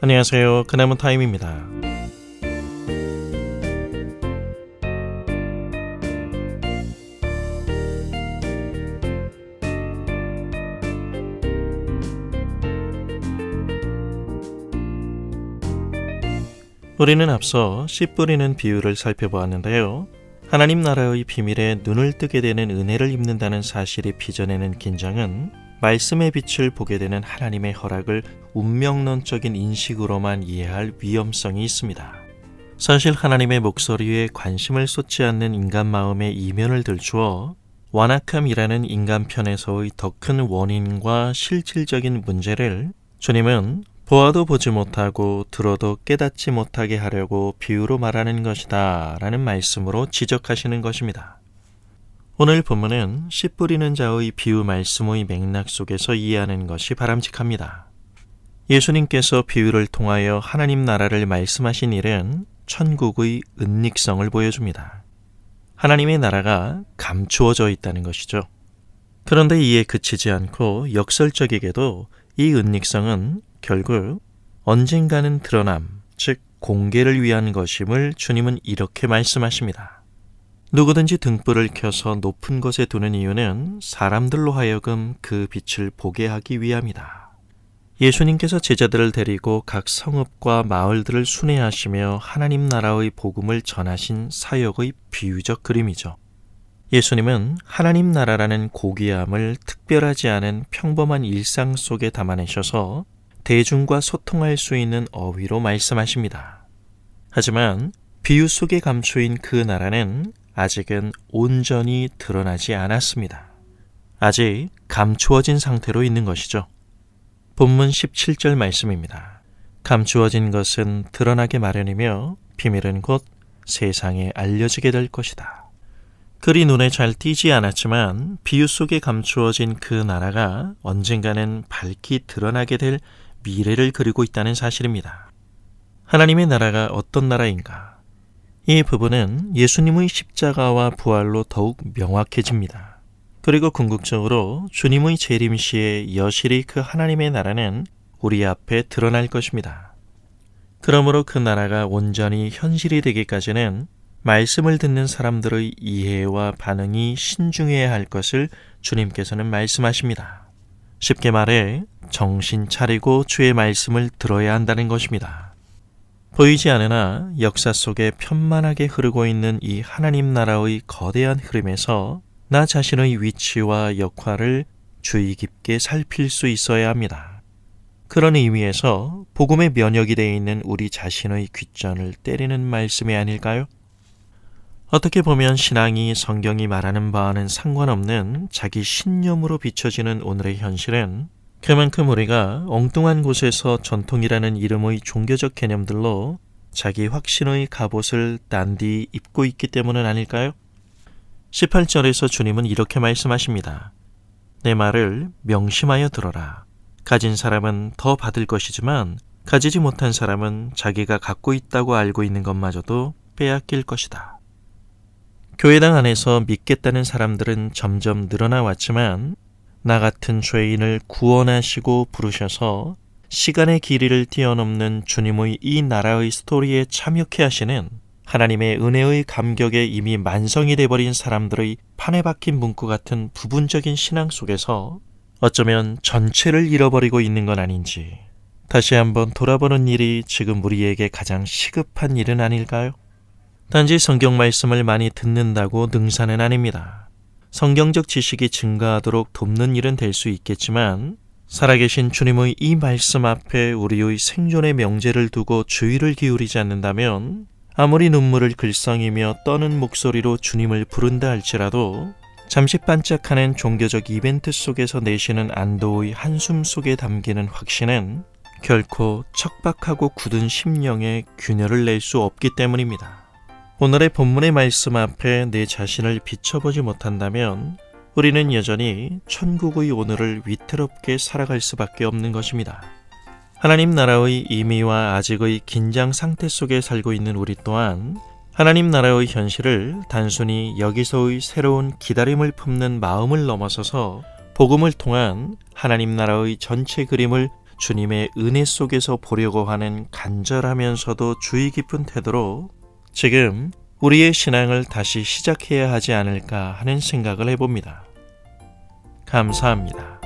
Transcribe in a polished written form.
안녕하세요. 그나무 타임입니다. 우리는 앞서 씨 뿌리는 비유를 살펴보았는데요. 하나님 나라의 비밀에 눈을 뜨게 되는 은혜를 입는다는 사실이 빚어내는 긴장은 말씀의 빛을 보게 되는 하나님의 허락을 운명론적인 인식으로만 이해할 위험성이 있습니다. 사실 하나님의 목소리에 관심을 쏟지 않는 인간 마음의 이면을 들추어 완악함이라는 인간편에서의 더 큰 원인과 실질적인 문제를 주님은 보아도 보지 못하고 들어도 깨닫지 못하게 하려고 비유로 말하는 것이다 라는 말씀으로 지적하시는 것입니다. 오늘 본문은 씨 뿌리는 자의 비유 말씀의 맥락 속에서 이해하는 것이 바람직합니다. 예수님께서 비유를 통하여 하나님 나라를 말씀하신 일은 천국의 은닉성을 보여줍니다. 하나님의 나라가 감추어져 있다는 것이죠. 그런데 이에 그치지 않고 역설적이게도 이 은닉성은 결국 언젠가는 드러남, 즉 공개를 위한 것임을 주님은 이렇게 말씀하십니다. 누구든지 등불을 켜서 높은 곳에 두는 이유는 사람들로 하여금 그 빛을 보게 하기 위함이다. 예수님께서 제자들을 데리고 각 성읍과 마을들을 순회하시며 하나님 나라의 복음을 전하신 사역의 비유적 그림이죠. 예수님은 하나님 나라라는 고귀함을 특별하지 않은 평범한 일상 속에 담아내셔서 대중과 소통할 수 있는 어휘로 말씀하십니다. 하지만 비유 속에 감추인 그 나라는 아직은 온전히 드러나지 않았습니다. 아직 감추어진 상태로 있는 것이죠. 본문 17절 말씀입니다. 감추어진 것은 드러나게 마련이며 비밀은 곧 세상에 알려지게 될 것이다. 글이 눈에 잘 띄지 않았지만 비유 속에 감추어진 그 나라가 언젠가는 밝히 드러나게 될 미래를 그리고 있다는 사실입니다. 하나님의 나라가 어떤 나라인가? 이 부분은 예수님의 십자가와 부활로 더욱 명확해집니다. 그리고 궁극적으로 주님의 재림시에 여실히 그 하나님의 나라는 우리 앞에 드러날 것입니다. 그러므로 그 나라가 온전히 현실이 되기까지는 말씀을 듣는 사람들의 이해와 반응이 신중해야 할 것을 주님께서는 말씀하십니다. 쉽게 말해 정신 차리고 주의 말씀을 들어야 한다는 것입니다. 보이지 않으나 역사 속에 편만하게 흐르고 있는 이 하나님 나라의 거대한 흐름에서 나 자신의 위치와 역할을 주의 깊게 살필 수 있어야 합니다. 그런 의미에서 복음의 면역이 되어 있는 우리 자신의 귓전을 때리는 말씀이 아닐까요? 어떻게 보면 신앙이 성경이 말하는 바와는 상관없는 자기 신념으로 비춰지는 오늘의 현실은 그만큼 우리가 엉뚱한 곳에서 전통이라는 이름의 종교적 개념들로 자기 확신의 갑옷을 딴디 입고 있기 때문은 아닐까요? 18절에서 주님은 이렇게 말씀하십니다. 내 말을 명심하여 들어라. 가진 사람은 더 받을 것이지만 가지지 못한 사람은 자기가 갖고 있다고 알고 있는 것마저도 빼앗길 것이다. 교회당 안에서 믿겠다는 사람들은 점점 늘어나 왔지만 나 같은 죄인을 구원하시고 부르셔서 시간의 길이를 뛰어넘는 주님의 이 나라의 스토리에 참여케 하시는 하나님의 은혜의 감격에 이미 만성이 돼버린 사람들의 판에 박힌 문구 같은 부분적인 신앙 속에서 어쩌면 전체를 잃어버리고 있는 건 아닌지 다시 한번 돌아보는 일이 지금 우리에게 가장 시급한 일은 아닐까요? 단지 성경 말씀을 많이 듣는다고 능사는 아닙니다. 성경적 지식이 증가하도록 돕는 일은 될 수 있겠지만 살아계신 주님의 이 말씀 앞에 우리의 생존의 명제를 두고 주의를 기울이지 않는다면 아무리 눈물을 글썽이며 떠는 목소리로 주님을 부른다 할지라도 잠시 반짝하는 종교적 이벤트 속에서 내쉬는 안도의 한숨 속에 담기는 확신은 결코 척박하고 굳은 심령에 균열을 낼 수 없기 때문입니다. 오늘의 본문의 말씀 앞에 내 자신을 비춰보지 못한다면 우리는 여전히 천국의 오늘을 위태롭게 살아갈 수밖에 없는 것입니다. 하나님 나라의 임의와 아직의 긴장 상태 속에 살고 있는 우리 또한 하나님 나라의 현실을 단순히 여기서의 새로운 기다림을 품는 마음을 넘어서서 복음을 통한 하나님 나라의 전체 그림을 주님의 은혜 속에서 보려고 하는 간절하면서도 주의 깊은 태도로 지금 우리의 신앙을 다시 시작해야 하지 않을까 하는 생각을 해봅니다. 감사합니다.